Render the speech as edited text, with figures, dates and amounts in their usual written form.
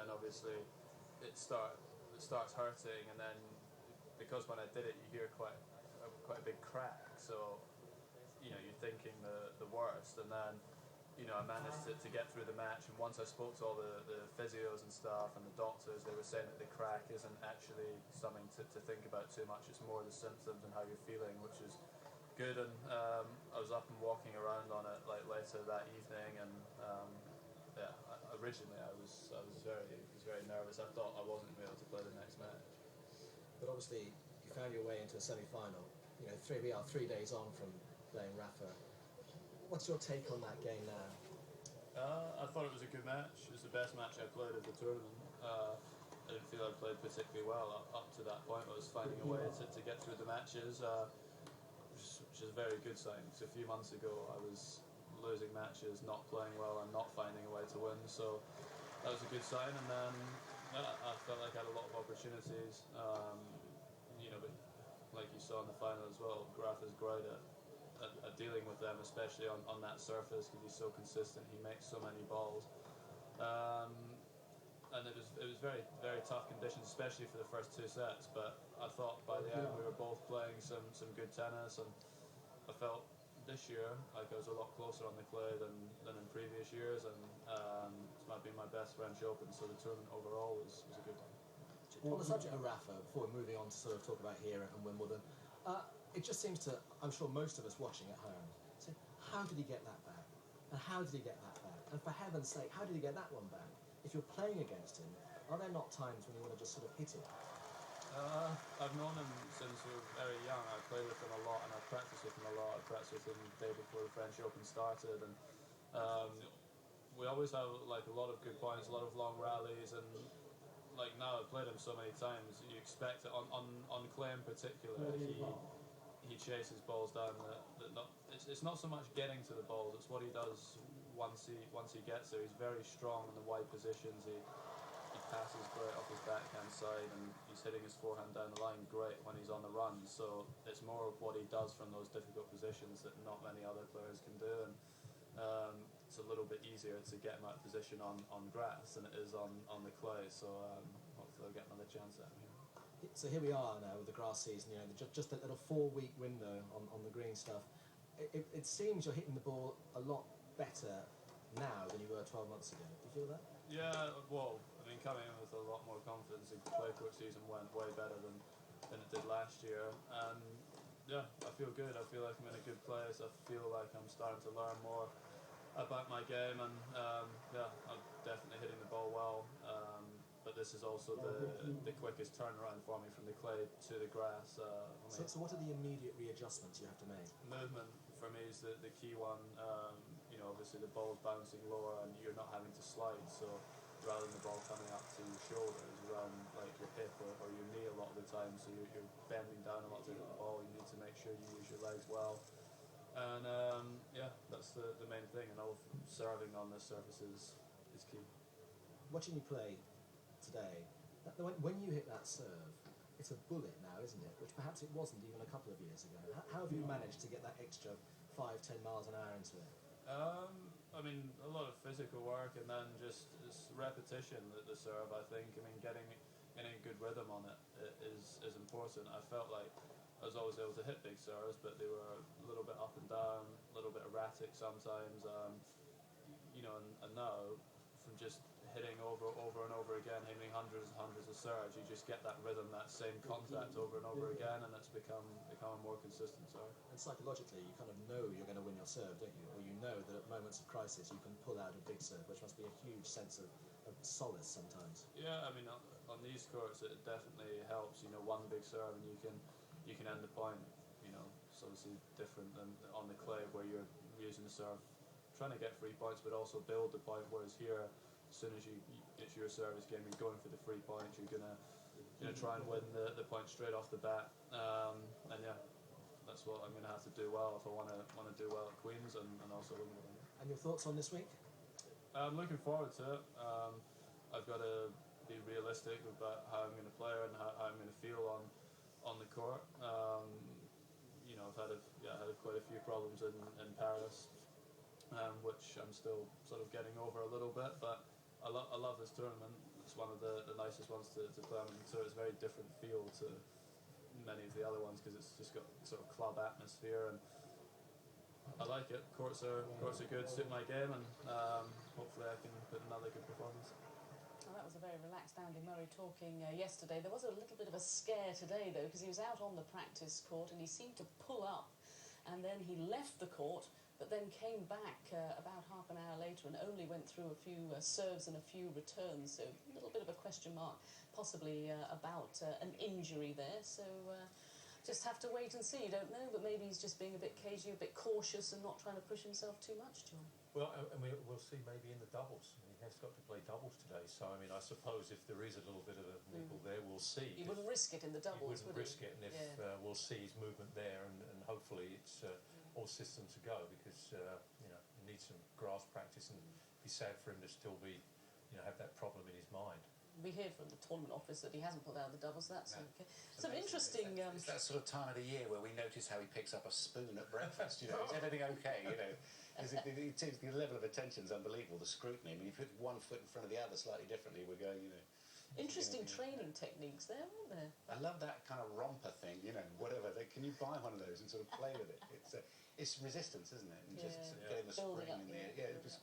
then obviously it starts hurting, and then because when I did it, you hear quite a big crack. So you're thinking the worst, and then I managed to get through the match. And once I spoke to all the physios and stuff and the doctors, they were saying that the crack isn't actually something to think about too much. It's more the symptoms and how you're feeling, which is good. And I was up and walking around on it like later that evening, and originally I was very nervous. I thought I wasn't going to be able to play the next match. But obviously you found your way into a semi-final. We are 3 days on from playing Rafa. What's your take on that game now? I thought it was a good match. It was the best match I played of the tournament. I didn't feel I played particularly well up to that point. I was finding a way to get through the matches, which is a very good sign. Because a few months ago I was losing matches, not playing well, and not finding a way to win. So that was a good sign. And then I felt like I had a lot of opportunities. But like you saw in the final as well, Graf is great at dealing with them, especially on that surface, because he's so consistent. He makes so many balls, and it was very, very tough conditions, especially for the first 2 sets. But I thought by the end we were both playing some good tennis, and I felt this year like I was a lot closer on the clay than in previous years, and it's might be my best French Open. So the tournament overall was a good one. On the subject of Rafa, before we're moving on to sort of talk about here and Wimbledon, it just seems to, I'm sure most of us watching at home, say, how did he get that back? And how did he get that back? And for heaven's sake, how did he get that one back? If you're playing against him, are there not times when you want to just sort of hit it? I've known him since we were very young. I played with him a lot, and I practiced with him a lot. I practiced with him the day before the French Open started, and we always have like a lot of good points, a lot of long rallies, and like now I've played him so many times, you expect it on clay in particular. He chases balls down it's not so much getting to the balls, it's what he does once he gets there. He's very strong in the wide positions. He passes great off his backhand side, and he's hitting his forehand down the line great when he's on the run. So it's more of what he does from those difficult positions that not many other players can do, and it's a little bit easier to get him out of position on grass than it is on the clay. So hopefully I'll get another chance at him here. So here we are now with the grass season, just that little 4-week window on the green stuff. It seems you're hitting the ball a lot better now than you were 12 months ago. Do you feel that? Yeah, well, I mean, coming in with a lot more confidence, the clay court season went way better than it did last year. And yeah, I feel good. I feel like I'm in a good place. I feel like I'm starting to learn more about my game, and I'm definitely hitting the ball well. But this is also the quickest turnaround for me from the clay to the grass. So what are the immediate readjustments you have to make? Movement for me is the key one. Obviously the ball's bouncing lower and you're not having to slide. So rather than the ball coming up to your shoulders, around like your hip or your knee a lot of the time, so you're bending down a lot to hit the ball. You need to make sure you use your legs well. And that's the main thing. And all serving on this surface is key. Watching you play today, when you hit that serve, it's a bullet now, isn't it? Which perhaps it wasn't even a couple of years ago. How have you managed to get that extra 5-10 miles an hour into it? I mean, a lot of physical work, and then just repetition at the serve, I think. I mean, getting a good rhythm on it is important. I felt like I was always able to hit big serves, but they were a little bit up and down, a little bit erratic sometimes. And now, from just hitting over and over again, hitting hundreds and hundreds of serves, you just get that rhythm, that same contact over and over again, and it's become a more consistent serve. And psychologically, you kind of know you're going to win your serve, don't you? Or you know that at moments of crisis you can pull out a big serve, which must be a huge sense of solace sometimes. Yeah, I mean, on these courts it definitely helps. One big serve and you can end the point. It's obviously different than on the clay where you're using the serve, trying to get 3 points, but also build the point. Whereas here, as soon as it's your service game, you're going for the 3 points. You're gonna try and win the point straight off the bat. And yeah, that's what I'm gonna have to do well if I want to do well at Queens and also Wimbledon. And your thoughts on this week? I'm looking forward to it. I've got to be realistic about how I'm going to play and how I'm going to feel on the court. I've had quite a few problems in Paris, which I'm still sort of getting over a little bit. But I love this tournament. It's one of the nicest ones to play on. So it's a very different feel to many of the other ones because it's just got sort of club atmosphere, and I like it. Courts are good, suit my game, and hopefully I can put another good performance. Well, that was a very relaxed Andy Murray talking yesterday. There was a little bit of a scare today, though, because he was out on the practice court and he seemed to pull up, and then he left the court, but then came back about half an hour later and only went through a few serves and a few returns. So a little bit of a question mark, possibly about an injury there. So just have to wait and see. You don't know, but maybe he's just being a bit cagey, a bit cautious, and not trying to push himself too much, John. Well, and we'll see maybe in the doubles. He has got to play doubles today, so I mean, I suppose if there is a little bit of a niggle there, we'll see. You wouldn't risk it in the doubles, would risk it, and if we'll see his movement there, and hopefully it's all systems to go, because you know, he needs some grass practice, and it'd be sad for him to still be, you know, have that problem in his mind. We hear from the tournament office that he hasn't pulled out the doubles. That's okay. It's Some amazing. interesting. It's that sort of time of the year where we notice how he picks up a spoon at breakfast. You know, is everything okay? You know, the level of attention is unbelievable. The scrutiny. I mean, you put one foot in front of the other slightly differently. We're going, you know. Interesting training techniques there, aren't there? I love that kind of romper thing. You know, whatever. Can you buy one of those and sort of play with it? It's resistance, isn't it? And just getting the spring in there. Yeah, it was.